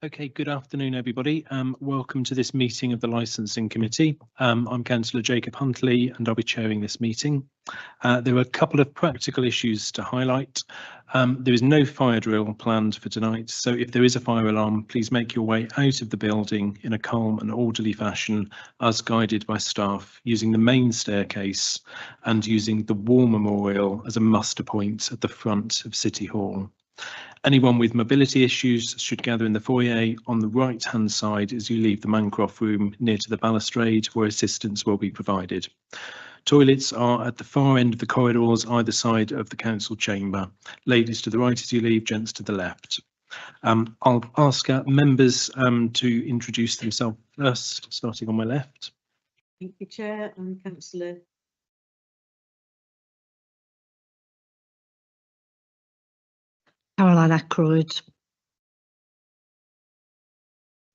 Okay, good afternoon, everybody. Welcome to this meeting of the Licensing Committee. I'm Councillor Jacob Huntley and I'll be chairing this meeting. There are a couple of practical issues to highlight. There is no fire drill planned for tonight, so if there is a fire alarm, please make your way out of the building in a calm and orderly fashion as guided by staff, using the main staircase and using the War Memorial as a muster point at the front of City Hall. Anyone with mobility issues should gather in the foyer on the right-hand side as you leave the Mancroft room near to the balustrade, where assistance will be provided. Toilets are at the far end of the corridors either side of the council chamber. Ladies to the right as you leave, gents to the left. I'll ask members to introduce themselves first, starting on my left. Thank you, Chair. I'm Councillor Caroline Ackroyd.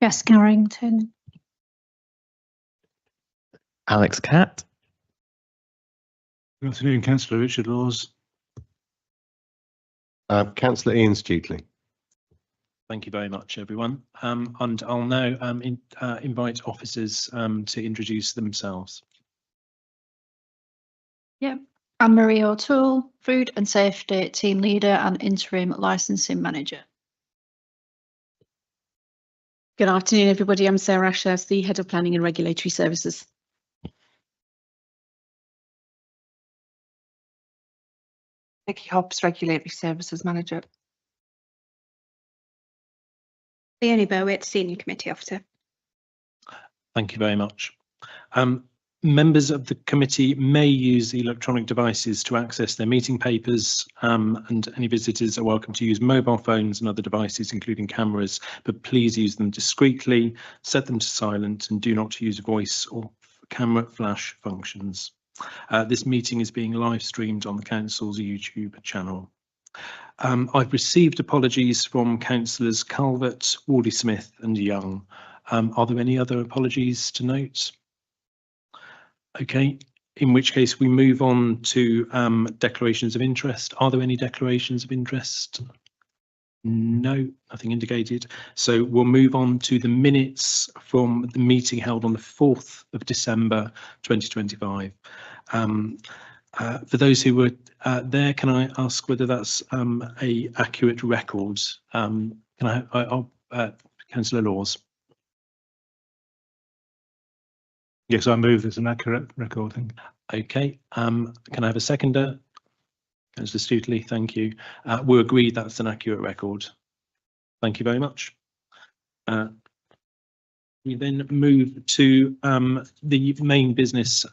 Jess Carrington. Alex Catt. Good afternoon, Councillor Richard Laws. Councillor Ian Stuteley. Thank you very much, everyone. And I'll now invite officers to introduce themselves. Yep. Anne-Marie O'Toole, Food and Safety Team Leader and Interim Licensing Manager. Good afternoon, everybody. I'm Sarah Ashurst, the Head of Planning and Regulatory Services. Vicky Hobbs, Regulatory Services Manager. Leonie Berwitt, Senior Committee Officer. Thank you very much. Members of the committee may use electronic devices to access their meeting papers, and any visitors are welcome to use mobile phones and other devices, including cameras, but please use them discreetly, set them to silent, and do not use voice or camera flash functions. This meeting is being live streamed on the council's YouTube channel. I've received apologies from councillors Calvert, Wardley-Smith and Young. Are there any other apologies to note? Okay, in which case we move on to declarations of interest. Are there any declarations of interest? No, nothing indicated. So we'll move on to the minutes from the meeting held on the 4th of December 2025. For those who were there, can I ask whether that's a accurate record? Can Councillor Laws? Yes, I move there's an accurate recording. Okay, can I have a seconder? Councillor Stuteley, thank you. We're agreed that's an accurate record. Thank you very much. We then move to the main business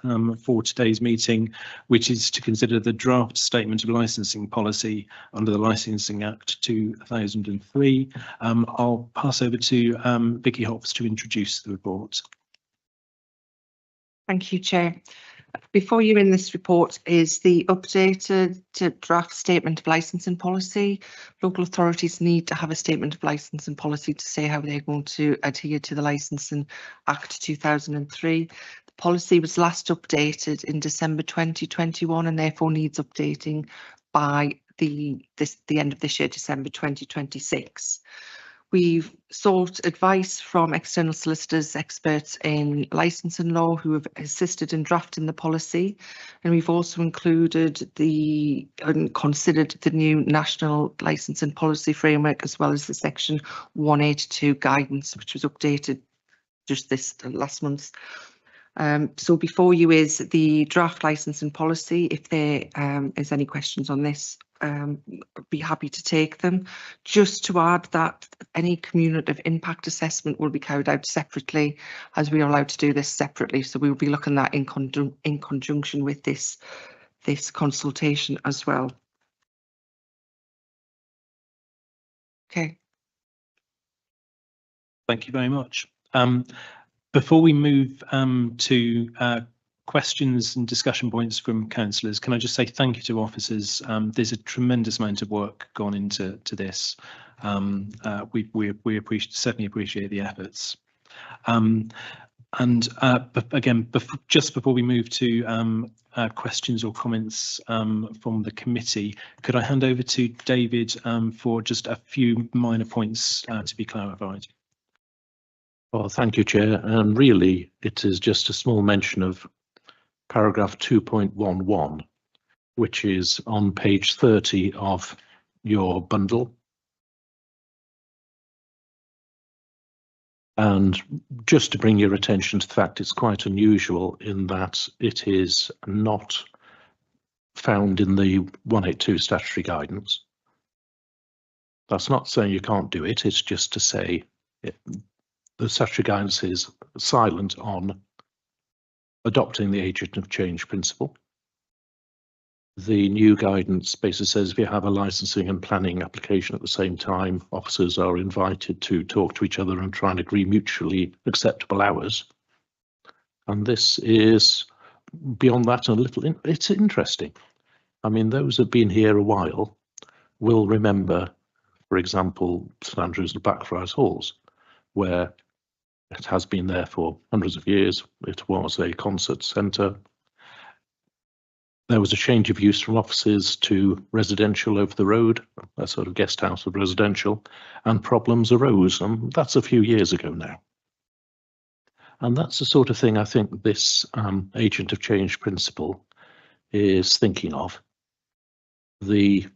for today's meeting, which is to consider the draft statement of licensing policy under the Licensing Act 2003. I'll pass over to Vicky Hobbs to introduce the report. Thank you, Chair. Before you in this report is the updated draft statement of licensing policy. Local authorities need to have a statement of licensing policy to say how they're going to adhere to the Licensing Act 2003. The policy was last updated in December 2021 and therefore needs updating by the end of this year, December 2026. We've sought advice from external solicitors, experts in licensing law who have assisted in drafting the policy, and we've also included and considered the new National Licensing Policy Framework as well as the Section 182 guidance, which was updated just this last month. So before you is the draft licensing policy. If there is any questions on this, I'd be happy to take them. Just to add that any cumulative impact assessment will be carried out separately, as we are allowed to do this separately. So we will be looking at in conjunction with this consultation as well. Okay. Thank you very much. Before we move to questions and discussion points from councillors, can I just say thank you to officers. There's a tremendous amount of work gone into this. We certainly appreciate the efforts. Again, just before we move to questions or comments from the committee, could I hand over to David for just a few minor points to be clarified? Well, thank you, Chair. And really, it is just a small mention of paragraph 2.11, which is on page 30 of your bundle. And just to bring your attention to the fact it's quite unusual in that it is not found in the 182 statutory guidance. That's not saying you can't do it, it's just to say the statutory guidance is silent on adopting the agent of change principle. The new guidance basically says if you have a licensing and planning application at the same time, officers are invited to talk to each other and try and agree mutually acceptable hours. And this is beyond that a little, it's interesting. I mean, those who've been here a while will remember, for example, St Andrews and Blackfriars Halls, where it has been there for hundreds of years. It was a concert centre. There was a change of use from offices to residential over the road, a sort of guest house of residential, and problems arose. And that's a few years ago now. And that's the sort of thing I think this agent of change principle is thinking of. The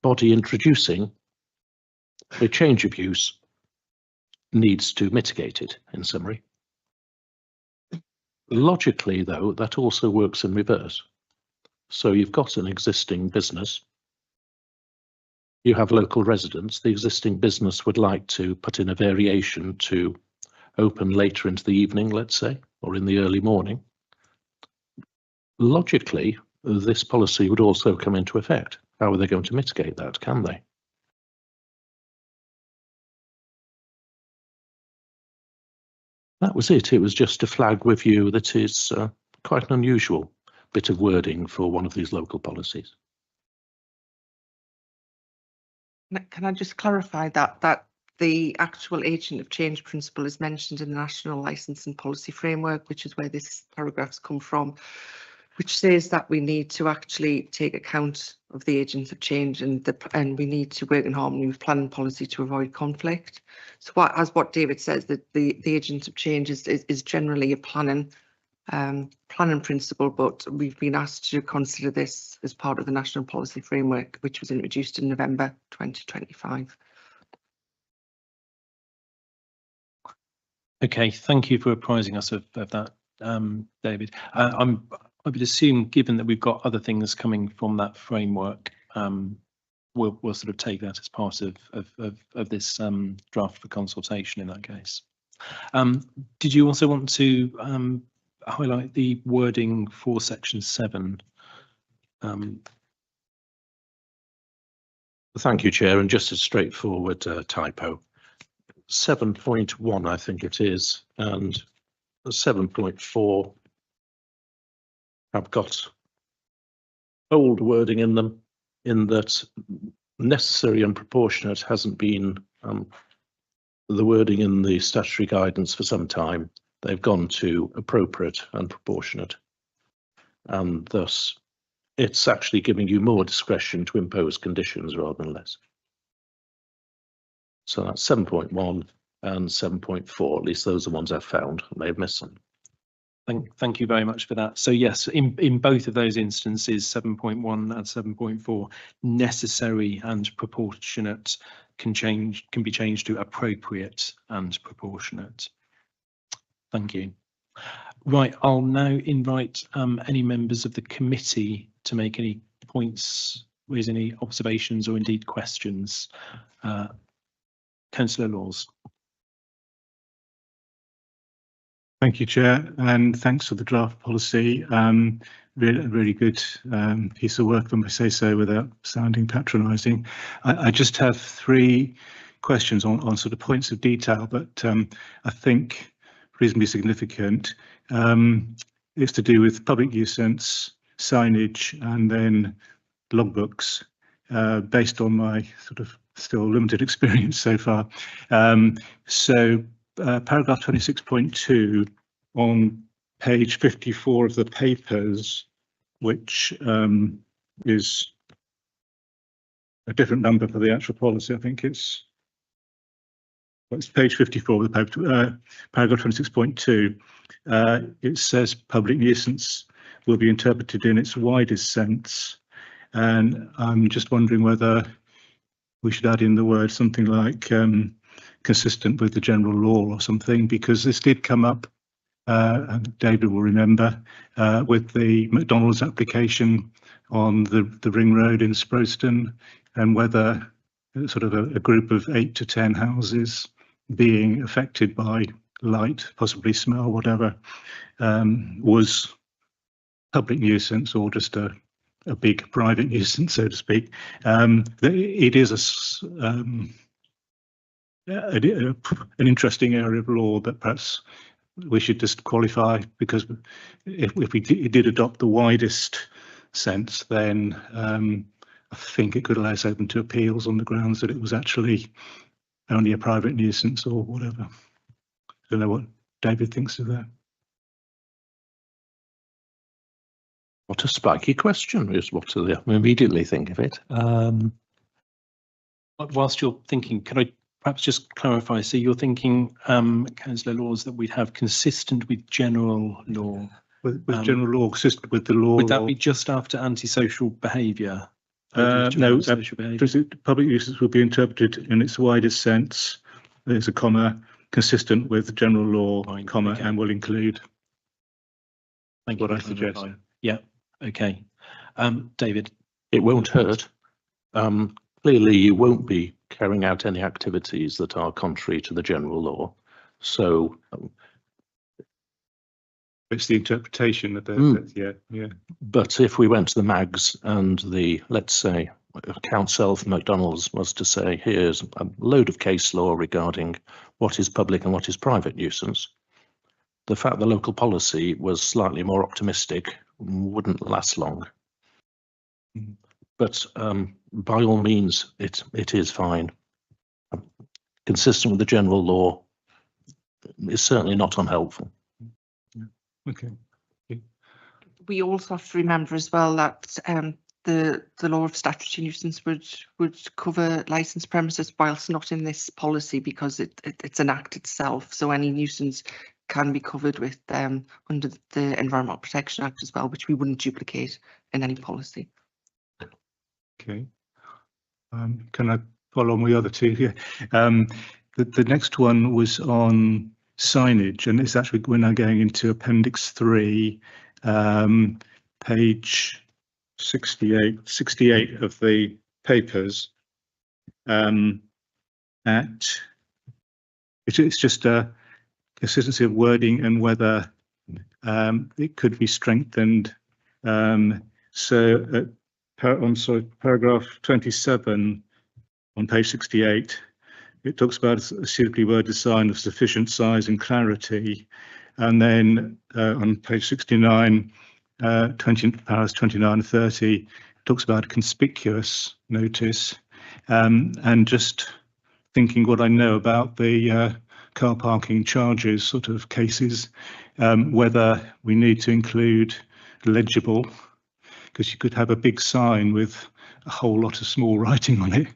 body introducing a change of use needs to mitigate it, in summary. Logically, though, that also works in reverse. So you've got an existing business, you have local residents, the existing business would like to put in a variation to open later into the evening, let's say, or in the early morning. Logically, this policy would also come into effect. How are they going to mitigate that, can they? That was it. It was just to flag with you that is quite an unusual bit of wording for one of these local policies. Can I just clarify that the actual agent of change principle is mentioned in the National Licensing Policy Framework, which is where this paragraph's come from, which says that we need to actually take account of the agents of change and we need to work in harmony with planning policy to avoid conflict. So what David says, that the agent of change is generally a planning principle, but we've been asked to consider this as part of the National Policy Framework, which was introduced in November 2025. Okay, thank you for apprising us of that, David. I would assume, given that we've got other things coming from that framework, we'll sort of take that as part of this draft for consultation in that case. Did you also want to highlight the wording for section 7? Thank you, Chair. And just a straightforward typo. 7.1, I think it is, and 7.4 have got old wording in them, in that necessary and proportionate hasn't been the wording in the statutory guidance for some time. They've gone to appropriate and proportionate, and thus it's actually giving you more discretion to impose conditions rather than less. So that's 7.1 and 7.4, at least those are the ones I've found. I may have missed some. Thank you very much for that. So yes, in both of those instances, 7.1 and 7.4, necessary and proportionate can be changed to appropriate and proportionate. Thank you. Right, I'll now invite any members of the committee to make any points, raise any observations or indeed questions. Councillor Laws. Thank you, Chair, and thanks for the draft policy. Really good piece of work, if I may say so, without sounding patronising. I just have 3 questions on sort of points of detail, but I think reasonably significant. It's to do with public nuisance, signage, and then logbooks, based on my sort of still limited experience so far. Paragraph 26.2 on page 54 of the papers, which is a different number for the actual policy. I think it's it's page 54 of the paper, paragraph 26.2. It says public nuisance will be interpreted in its widest sense. And I'm just wondering whether we should add in the word something like consistent with the general law or something, because this did come up, and David will remember, with the McDonald's application on the ring road in Sproston, and whether sort of a group of 8 to 10 houses being affected by light, possibly smell, whatever, was public nuisance or just a big private nuisance, so to speak. It is an interesting area of law that perhaps we should just qualify, because if we did adopt the widest sense, then I think it could allow us open to appeals on the grounds that it was actually only a private nuisance or whatever. I don't know what David thinks of that. What a spiky question is what I immediately think of it. Whilst you're thinking, can I perhaps just clarify? So you're thinking, Councillor Laws, that we'd have consistent with general law. With general law, consistent with the law. Would that be just after antisocial behaviour? No, public nuisance will be interpreted in its widest sense. There's a comma, consistent with general law, fine, comma, okay, and will include. Thank what you I suggest. Yeah, okay. David? It won't hurt. Clearly, you won't be carrying out any activities that are contrary to the general law. So it's the interpretation of the, yeah. But if we went to the mags and let's say, council for McDonald's was to say, here's a load of case law regarding what is public and what is private nuisance, the fact the local policy was slightly more optimistic wouldn't last long. But by all means, it is fine. Consistent with the general law is certainly not unhelpful. Okay. We also have to remember as well that the law of statutory nuisance would cover licensed premises whilst not in this policy, because it's an act itself. So any nuisance can be covered with under the Environmental Protection Act as well, which we wouldn't duplicate in any policy. Okay. Can I follow on with the other two here? The next one was on signage, and it's actually, we're now going into Appendix 3, page 68 of the papers. It's just a consistency of wording and whether it could be strengthened. So paragraph 27 on page 68, it talks about a suitably worded sign of sufficient size and clarity. And then on page 69, paragraphs 29 and 30, talks about a conspicuous notice. And just thinking what I know about the car parking charges sort of cases, whether we need to include legible, because you could have a big sign with a whole lot of small writing on it,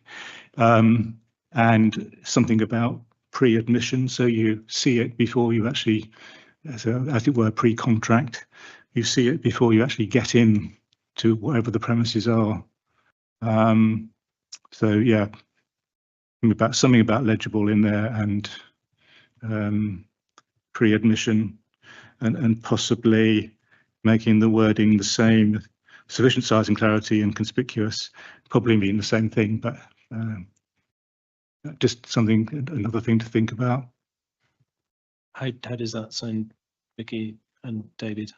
and something about pre-admission, so you see it before you actually, as it were, pre-contract, you see it before you actually get in to whatever the premises are. So yeah, something about legible in there, and pre-admission, and possibly making the wording the same. Sufficient size and clarity and conspicuous probably mean the same thing, but just another thing to think about. How does that sound, Vicky and David?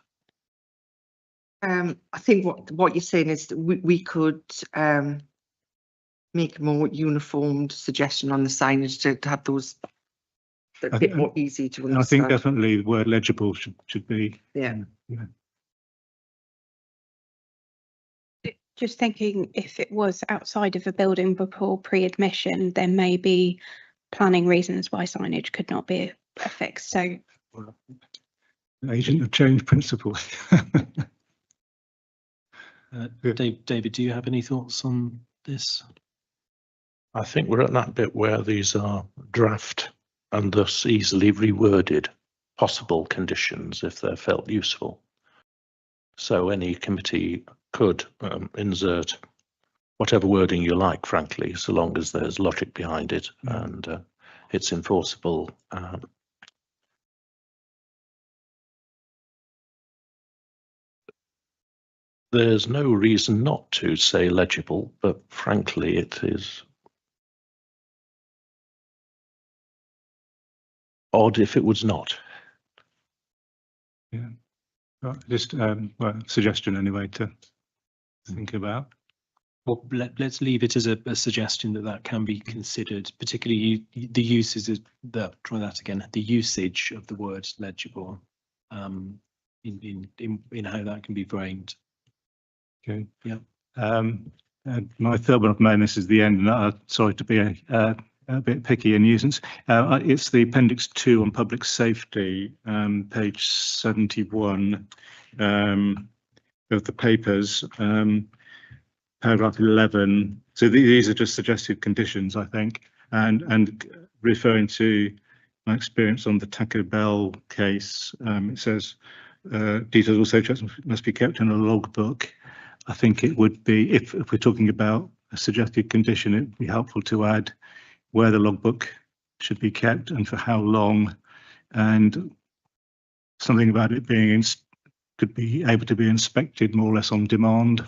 I think what you're saying is that we could make a more uniformed suggestion on the signage to have those a bit more easy to understand. I think definitely the word legible should be. Yeah. Just thinking, if it was outside of a building before pre-admission, there may be planning reasons why signage could not be affixed. So, Agent of change principle. David, do you have any thoughts on this? I think we're at that bit where these are draft and thus easily reworded possible conditions if they're felt useful. So any committee could insert whatever wording you like, frankly, so long as there's logic behind it and it's enforceable. There's no reason not to say legible, but frankly, it is odd if it was not. Yeah, well, just well, suggestion anyway to think about. Well, let's leave it as a suggestion that can be considered, particularly the uses of the, try that again, the usage of the word legible in how that can be framed. Okay. Yeah. My third one of mine, this is the end, and sorry to be a bit picky and nuisance. It's the Appendix 2 on public safety, page 71 of the papers, paragraph 11. So these are just suggested conditions, I think, and referring to my experience on the Taco Bell case, it says details also must be kept in a logbook. I think it would be, if we're talking about a suggested condition, it would be helpful to add where the logbook should be kept and for how long, and something about it being could be able to be inspected more or less on demand,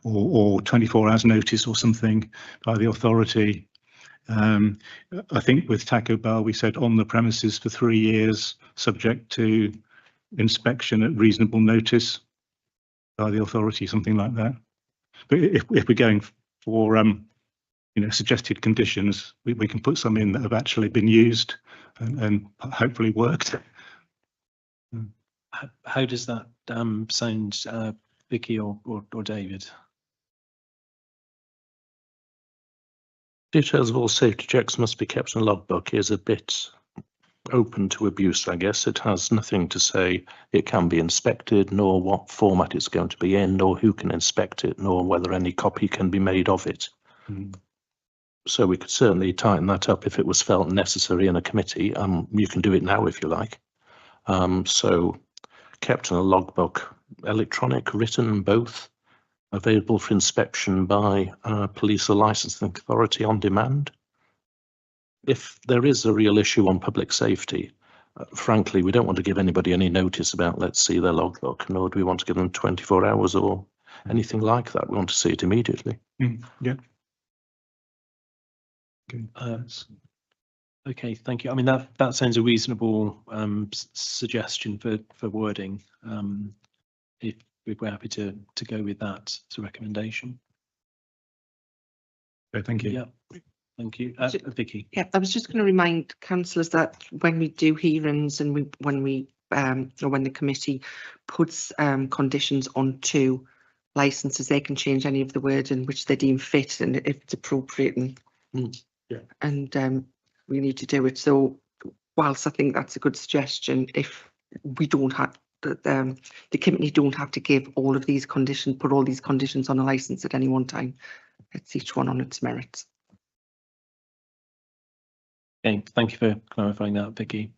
or 24 hours notice or something by the authority. I think with Taco Bell we said on the premises for 3 years, subject to inspection at reasonable notice by the authority, something like that. But if we're going for suggested conditions, we can put some in that have actually been used and hopefully worked. How does that sound, Vicky or David? Details of all safety checks must be kept in a logbook is a bit open to abuse, I guess. It has nothing to say it can be inspected, nor what format it's going to be in, nor who can inspect it, nor whether any copy can be made of it. So we could certainly tighten that up if it was felt necessary in a committee. You can do it now if you like. So kept in a logbook, electronic, written, both, available for inspection by police or licensing authority on demand. If there is a real issue on public safety, frankly, we don't want to give anybody any notice about, let's see their logbook, nor do we want to give them 24 hours or anything like that. We want to see it immediately. Yeah. Okay, thank you. I mean, that sounds a reasonable suggestion for wording. If we're happy to go with that as a recommendation. Okay, thank you. Yeah, thank you, Vicky. Yeah, I was just going to remind councillors that when we do hearings and when the committee puts conditions onto licenses, they can change any of the word in which they deem fit and if it's appropriate, and we need to do it. So whilst I think that's a good suggestion, if we don't have the committee don't have to give all of these conditions, put all these conditions on a license at any one time. It's each one on its merits. Okay, thank you for clarifying that, Vicky.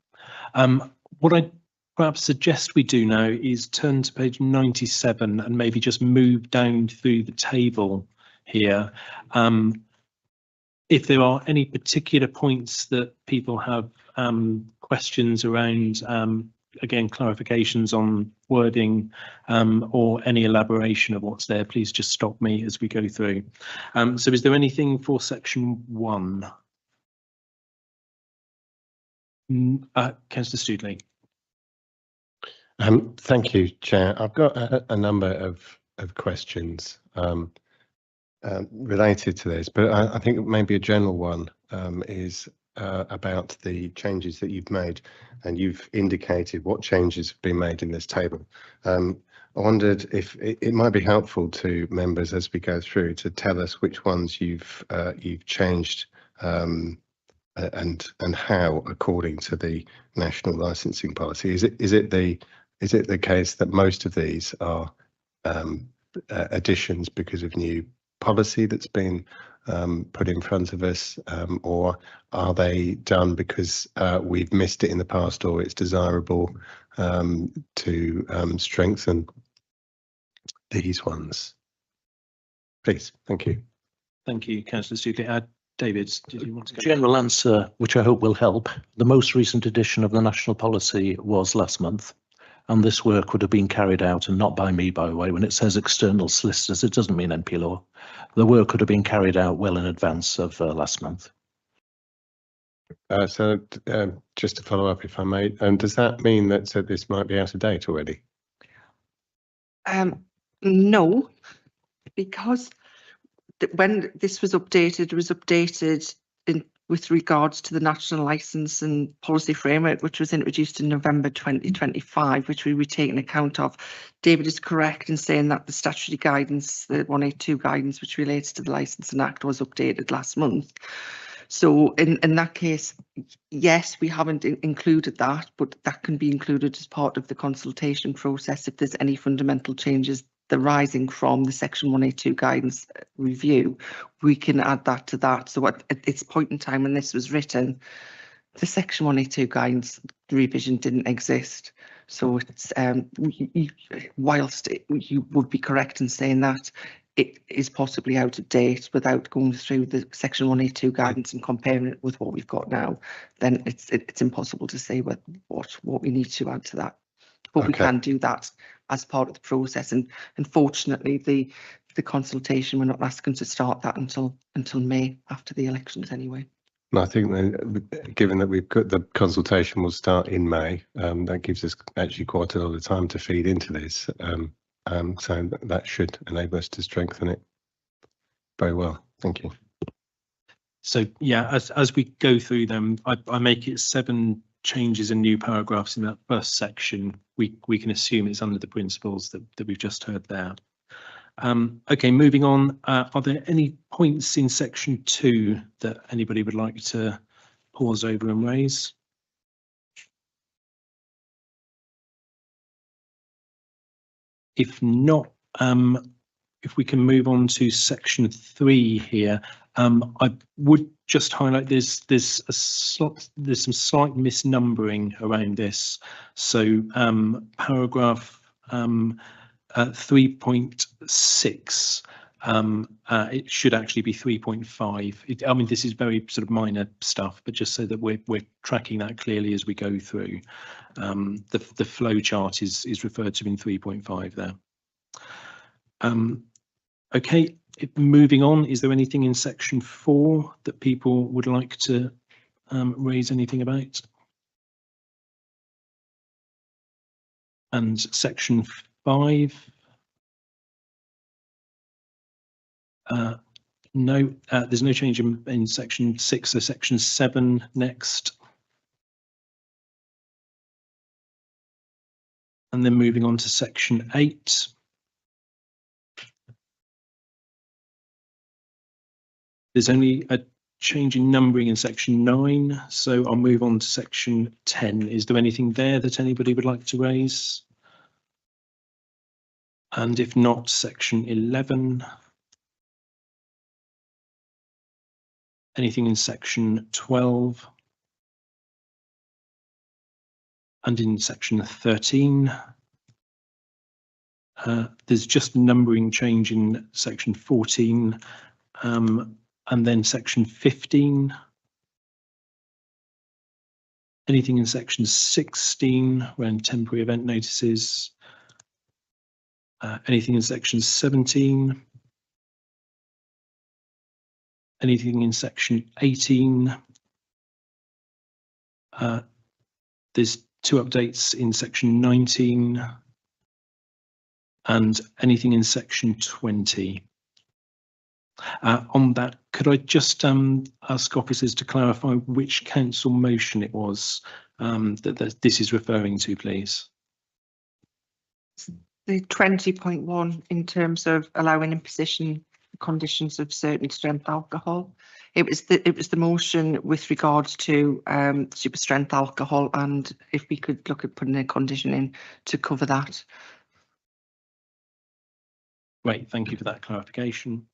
What I perhaps suggest we do now is turn to page 97 and maybe just move down through the table here. If there are any particular points that people have questions around, again, clarifications on wording or any elaboration of what's there, please just stop me as we go through. So is there anything for section 1? Councillor Studley. Thank you, Chair. I've got a number of questions related to this, but I think maybe a general one is about the changes that you've made, and you've indicated what changes have been made in this table. I wondered if it might be helpful to members as we go through to tell us which ones you've changed and how according to the national licensing policy. Is it the case that most of these are additions because of new policy that's been put in front of us, or are they done because we've missed it in the past, or it's desirable to strengthen these ones? Please, thank you. Thank you, Councillor Stukley. David, did you want to go? General answer, which I hope will help. The most recent edition of the national policy was last month, and this work would have been carried out, and not by me, by the way. When it says external solicitors, it doesn't mean NP Law. The work could have been carried out well in advance of last month. So just to follow up, if I may, does that mean that this might be out of date already? No, because when this was updated, it was updated with regards to the National Licence and Policy Framework, which was introduced in November 2025, which we were taking account of. David is correct in saying that the statutory guidance, the 182 guidance, which relates to the Licensing Act, was updated last month. So in that case, yes, we haven't included that, but that can be included as part of the consultation process if there's any fundamental changes arising from the Section 182 guidance review. We can add that to that. So at its point in time when this was written, the Section 182 guidance revision didn't exist. So it's whilst you would be correct in saying that it is possibly out of date without going through the Section 182 guidance and comparing it with what we've got now, then it's impossible to say what we need to add to that. But we can do that as part of the process. And unfortunately, the consultation, we're not asking to start that until May, after the elections anyway. I think that, given that we've got the consultation will start in May, that gives us actually quite a lot of time to feed into this. So that should enable us to strengthen it very well. Thank you. So yeah, as we go through them, I make it 7 changes and new paragraphs in that first section. We can assume it's under the principles that we've just heard there. Okay, moving on. Are there any points in section 2 that anybody would like to pause over and raise? If not, if we can move on to section 3 here, I would just highlight there's some slight misnumbering around this. So paragraph 3.6, it should actually be 3.5. I mean, this is very sort of minor stuff, but just so that we're tracking that clearly as we go through. The flow chart is referred to in 3.5 there. Okay, moving on, is there anything in section 4 that people would like to raise anything about? And section 5? No, there's no change in section 6, so section 7 next. And then moving on to section 8. There's only a change in numbering in section 9, so I'll move on to section 10. Is there anything there that anybody would like to raise? And if not, section 11. Anything in section 12? And in section 13? There's just a numbering change in section 14. And then section 15. Anything in section 16 around temporary event notices? Anything in section 17? Anything in section 18? There's 2 updates in section 19. And anything in section 20. On that, could I just ask officers to clarify which council motion it was that this is referring to, please? The 20.1 in terms of allowing imposition conditions of certain strength alcohol. It was the motion with regards to super strength alcohol, and if we could look at putting a condition in to cover that. Great, thank you for that clarification.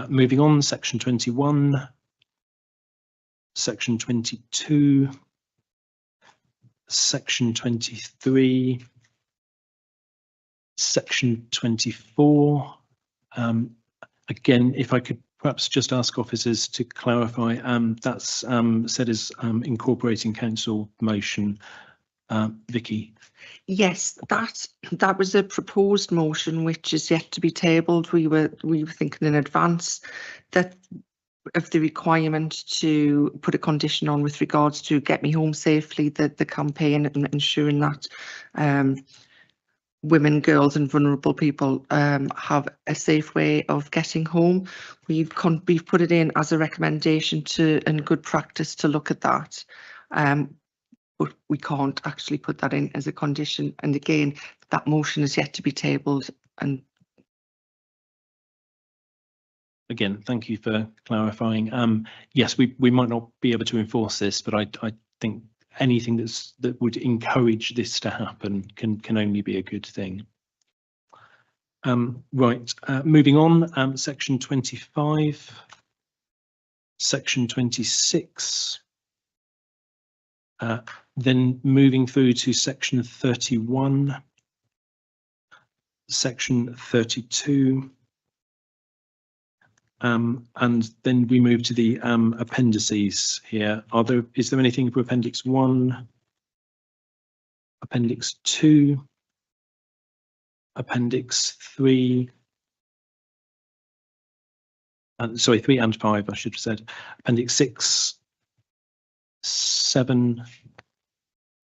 Moving on, section 21, section 22, section 23, section 24. Again, if I could perhaps just ask officers to clarify, that's said as incorporating council motion. Vicky. Yes, that was a proposed motion which is yet to be tabled. We were thinking in advance that of the requirement to put a condition on with regards to Get Me Home Safely, the campaign, and ensuring that women, girls and vulnerable people have a safe way of getting home. We've put it in as a recommendation and good practice to look at that. But we can't actually put that in as a condition. And again, that motion is yet to be tabled. And again, thank you for clarifying. Yes, we might not be able to enforce this, but I think anything that would encourage this to happen can only be a good thing. Right, moving on, section 25, section 26. Then moving through to section 31, section 32, and then we move to the appendices here. Is there anything for Appendix 1, Appendix 2, Appendix 3, sorry, 3 and 5, I should have said, Appendix 6, 7,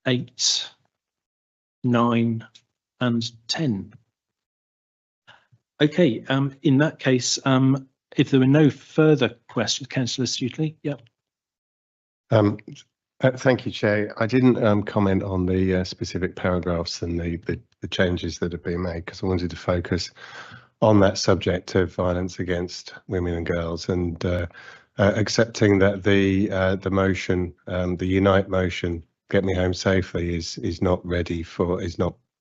8, 9 and 10. Okay, in that case, if there are no further questions, Councillor Stuteley. Yep. Thank you, Chair. I didn't comment on the specific paragraphs and the changes that have been made because I wanted to focus on that subject of violence against women and girls, and accepting that the motion, the Unite motion, Get Me Home Safely, is not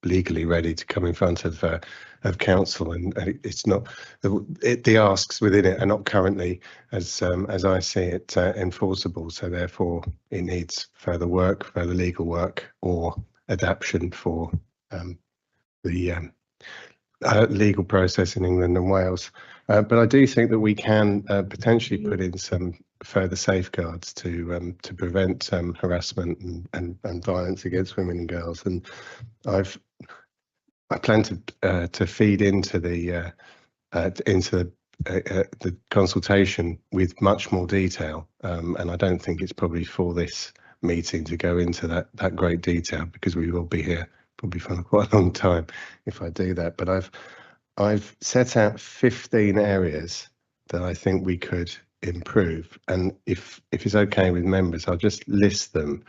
legally ready to come in front of council, and it's not the asks within it are not currently, as I see it, enforceable. So therefore, it needs further legal work, or adaptation for the legal process in England and Wales. But I do think that we can potentially put in some further safeguards to prevent harassment and violence against women and girls. And I plan to feed into the consultation with much more detail, and I don't think it's probably for this meeting to go into that great detail, because we will be here probably for quite a long time if I do that. But I've set out 15 areas that I think we could improve, and if it's okay with members, I'll just list them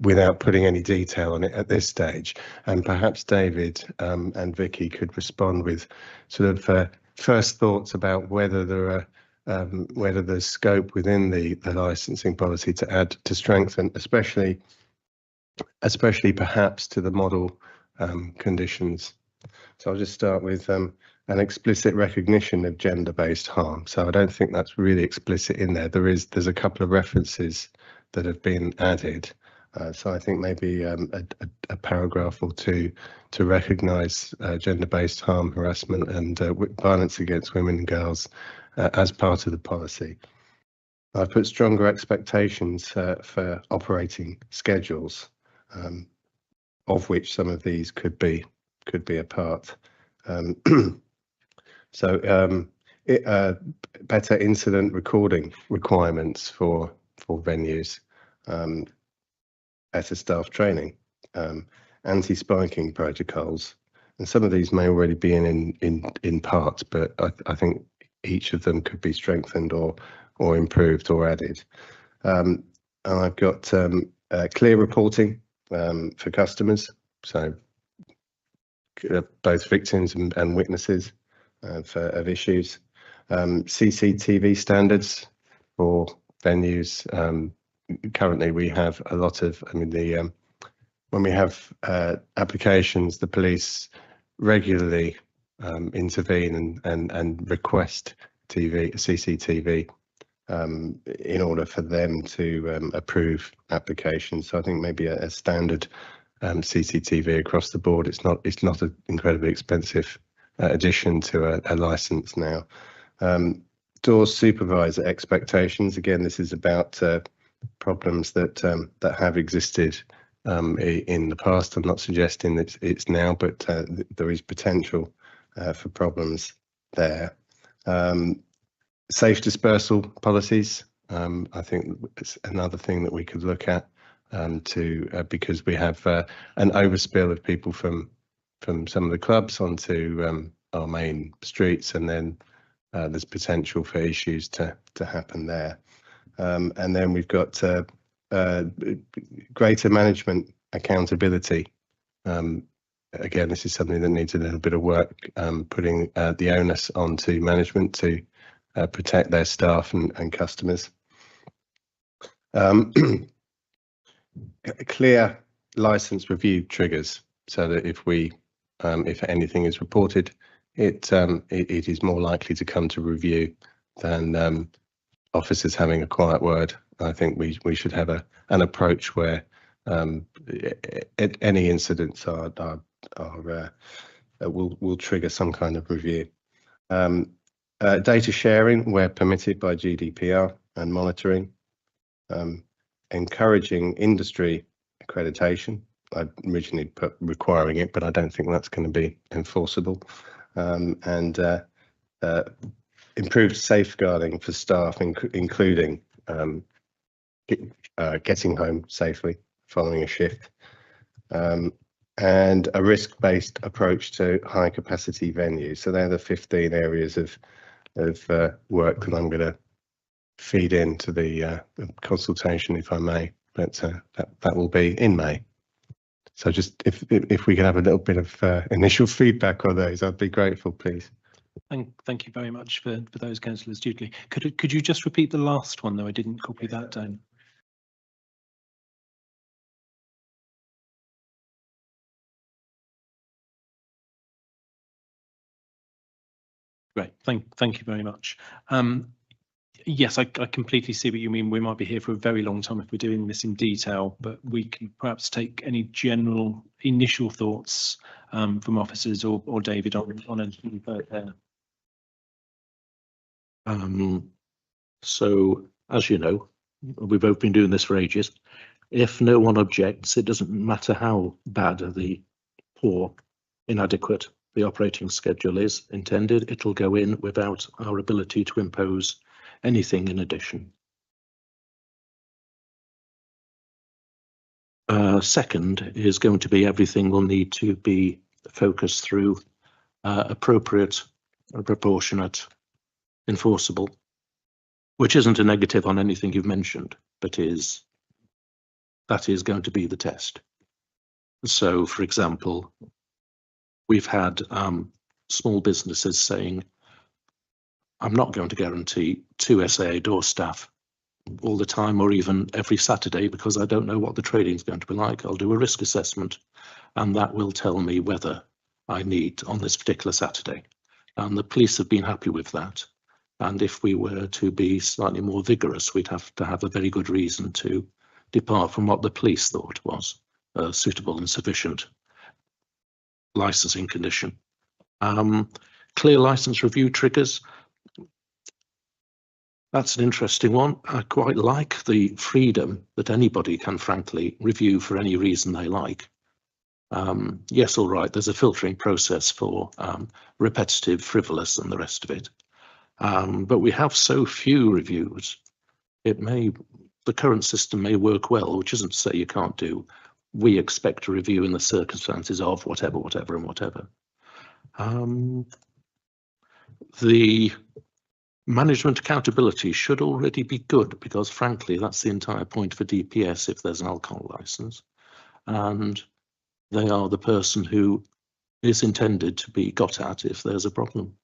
without putting any detail on it at this stage, and perhaps David and Vicky could respond with sort of first thoughts about whether there's scope within the licensing policy to add, to strengthen, especially perhaps to the model conditions. So I'll just start with an explicit recognition of gender-based harm. So I don't think that's really explicit in there. There's a couple of references that have been added. So I think maybe a paragraph or two to recognise gender-based harm, harassment and violence against women and girls as part of the policy. I've put stronger expectations for operating schedules, of which some of these could be a part. So better incident recording requirements for venues, better staff training, anti-spiking protocols, and some of these may already be in part, but I think each of them could be strengthened or improved or added. And I've got clear reporting for customers, so both victims and witnesses of issues. CCTV standards for venues. Currently, we have a lot of, when we have applications, the police regularly intervene and request CCTV in order for them to approve applications. So I think maybe a standard CCTV across the board. It's not an incredibly expensive addition to a license now. Doors supervisor expectations. Again, this is about problems that have existed in the past. I'm not suggesting that it's now, but there is potential for problems there. Safe dispersal policies. I think it's another thing that we could look at because we have an overspill of people from some of the clubs onto our main streets, and then there's potential for issues to happen there. And then we've got greater management accountability. Again, this is something that needs a little bit of work, putting the onus onto management to protect their staff and customers. Clear license review triggers, so that if anything is reported, it is more likely to come to review than officers having a quiet word. I think we should have an approach where any incidents will trigger some kind of review. Data sharing where permitted by GDPR and monitoring. Encouraging industry accreditation. I originally put requiring it, but I don't think that's going to be enforceable. And improved safeguarding for staff, including getting home safely following a shift. And a risk-based approach to high-capacity venues. So they're the 15 areas of work that I'm going to feed into the consultation, if I may. But that will be in May. So just if we could have a little bit of initial feedback on those, I'd be grateful, please. Thank you very much for those, Councillors Dudley. Could you just repeat the last one, though? I didn't copy that down. Great, thank you very much. Yes, I completely see what you mean. We might be here for a very long time if we're doing this in detail, but we can perhaps take any general initial thoughts from officers or David on anything you've heard there. So, as you know, we've both been doing this for ages. If no one objects, it doesn't matter how bad or the poor, inadequate the operating schedule is intended, it'll go in without our ability to impose anything in addition. Second is going to be everything will need to be focused through appropriate, proportionate, enforceable, which isn't a negative on anything you've mentioned, but that is going to be the test. So, for example, we've had small businesses saying, I'm not going to guarantee 2 SAA door staff all the time or even every Saturday because I don't know what the trading is going to be like. I'll do a risk assessment and that will tell me whether I need on this particular Saturday. And the police have been happy with that. And if we were to be slightly more vigorous, we'd have to have a very good reason to depart from what the police thought was a suitable and sufficient licensing condition. Clear license review triggers. That's an interesting one. I quite like the freedom that anybody can frankly review for any reason they like. Yes, all right, there's a filtering process for repetitive, frivolous and the rest of it. But we have so few reviews. The current system may work well, which isn't to say you can't do. We expect a review in the circumstances of whatever. The management accountability should already be good because frankly that's the entire point for DPS if there's an alcohol license, and they are the person who is intended to be got at if there's a problem.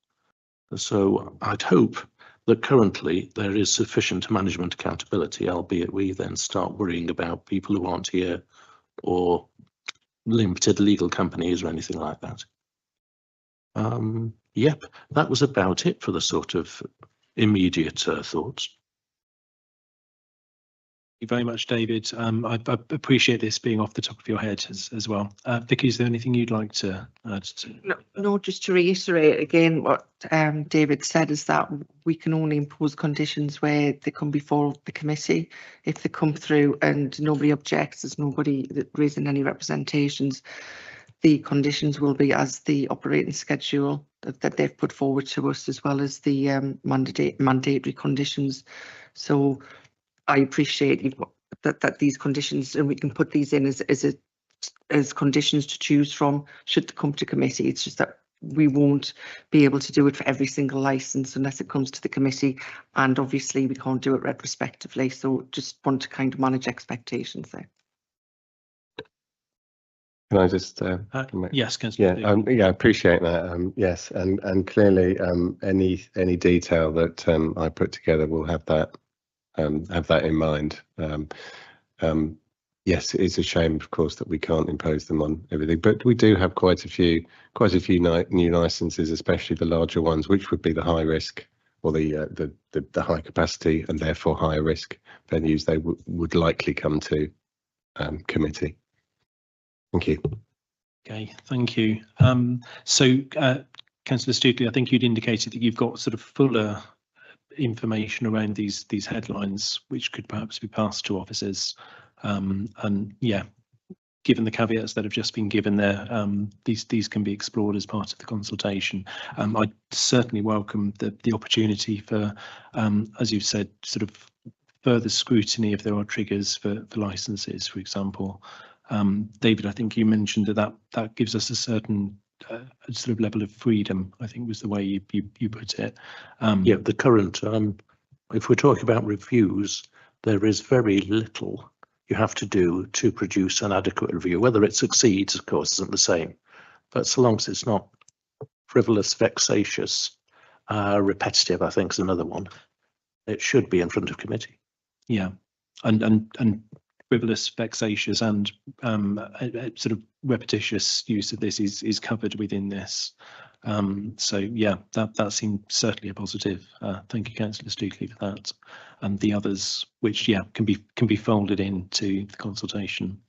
So I'd hope that currently there is sufficient management accountability, albeit we then start worrying about people who aren't here or limited legal companies or anything like that. Yep, that was about it for the sort of immediate thoughts. Thank you very much, David. I appreciate this being off the top of your head as well. Vicky, is there anything you'd like to add to? No, just to reiterate again what David said, is that we can only impose conditions where they come before the committee. If they come through and nobody objects, there's nobody raising any representations, the conditions will be as the operating schedule that they've put forward to us, as well as the mandatory conditions. So I appreciate that these conditions, and we can put these in as conditions to choose from should they come to committee. It's just that we won't be able to do it for every single licence unless it comes to the committee, and obviously we can't do it retrospectively. So just want to kind of manage expectations there. Can I just? Yes, Councillor. Yeah, I appreciate that. Yes, and clearly, any detail that I put together will have that in mind. Yes, it's a shame, of course, that we can't impose them on everything, but we do have quite a few new licenses, especially the larger ones, which would be the high risk or the high capacity and therefore higher risk venues. They would likely come to committee. Thank you. Okay, thank you. Councillor Stukeley, I think you'd indicated that you've got sort of fuller information around these headlines, which could perhaps be passed to officers. And yeah, given the caveats that have just been given there, these can be explored as part of the consultation. I certainly welcome the opportunity for, as you've said, sort of further scrutiny if there are triggers for licenses, for example. David, I think you mentioned that gives us a certain sort of level of freedom, I think was the way you put it. Yeah, the current, if we're talking about reviews, there is very little you have to do to produce an adequate review. Whether it succeeds, of course, isn't the same, but so long as it's not frivolous, vexatious, repetitive, I think is another one, it should be in front of committee. Yeah, and frivolous, vexatious, and sort of repetitious use of this is covered within this. So yeah, that seemed certainly a positive. Thank you, Councillor Stukeley, for that, and the others, which yeah can be folded into the consultation.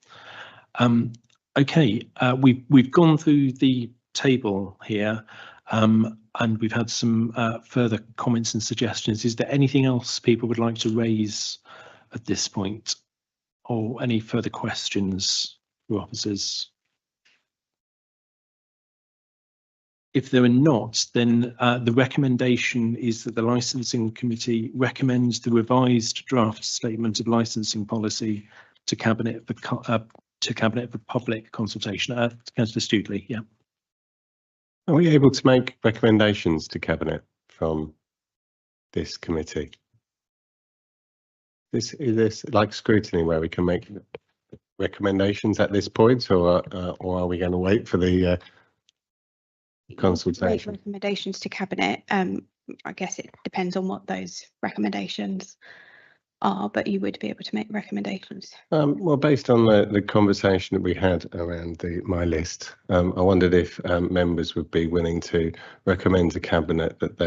Okay, we've gone through the table here, and we've had some further comments and suggestions. Is there anything else people would like to raise at this point, or any further questions for officers? If there are not, then the recommendation is that the Licensing Committee recommends the revised draft statement of licensing policy to Cabinet for public consultation. Councillor Stukeley, yeah. Are we able to make recommendations to Cabinet from this committee? Is this like scrutiny where we can make recommendations at this point, or are we going to wait for the consultation? Recommendations to Cabinet. I guess it depends on what those recommendations are, but you would be able to make recommendations. Well, based on the conversation that we had around my list, I wondered if members would be willing to recommend to Cabinet that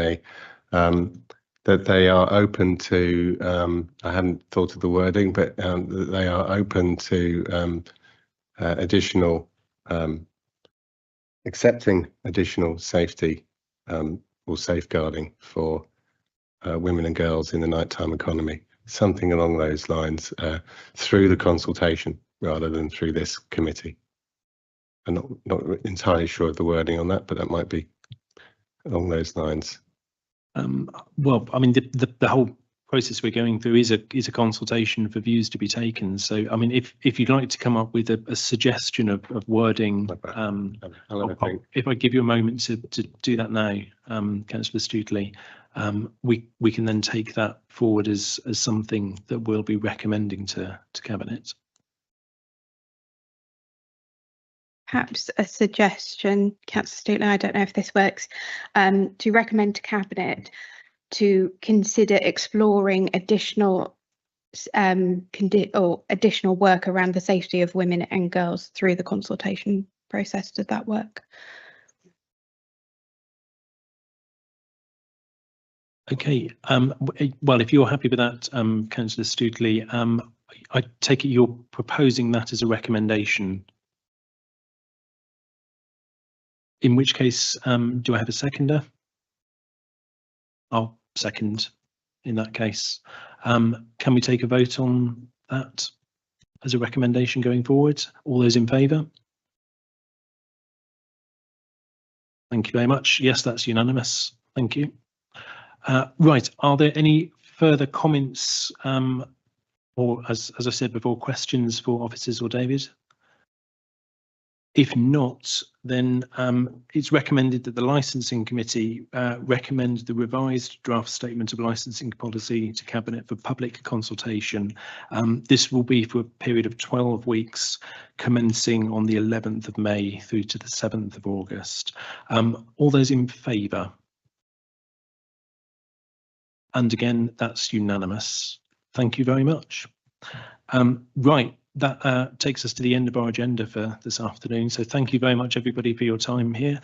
they are open to, I hadn't thought of the wording, but that they are open to additional, accepting additional safety or safeguarding for women and girls in the nighttime economy, something along those lines through the consultation rather than through this committee. I'm not entirely sure of the wording on that, but that might be along those lines. Well, I mean, the whole process we're going through is a consultation for views to be taken. So, I mean, if you'd like to come up with a suggestion of wording, if I give you a moment to do that now, Councillor Stukeley, we can then take that forward as something that we'll be recommending to Cabinet. Perhaps a suggestion, Councillor Stukeley, I don't know if this works, to recommend to Cabinet to consider exploring additional additional work around the safety of women and girls through the consultation process. Does that work? Okay, well, if you're happy with that, Councillor Studley, I take it you're proposing that as a recommendation. In which case, do I have a seconder? I'll second in that case. Can we take a vote on that as a recommendation going forward? All those in favour? Thank you very much. Yes, that's unanimous. Thank you. Right, are there any further comments or, as I said before, questions for officers or David? If not, then it's recommended that the licensing committee recommend the revised draft statement of licensing policy to Cabinet for public consultation. This will be for a period of 12 weeks, commencing on the 11th of May through to the 7th of August. All those in favour? And again, that's unanimous. Thank you very much. Right, that takes us to the end of our agenda for this afternoon. So thank you very much, everybody, for your time here.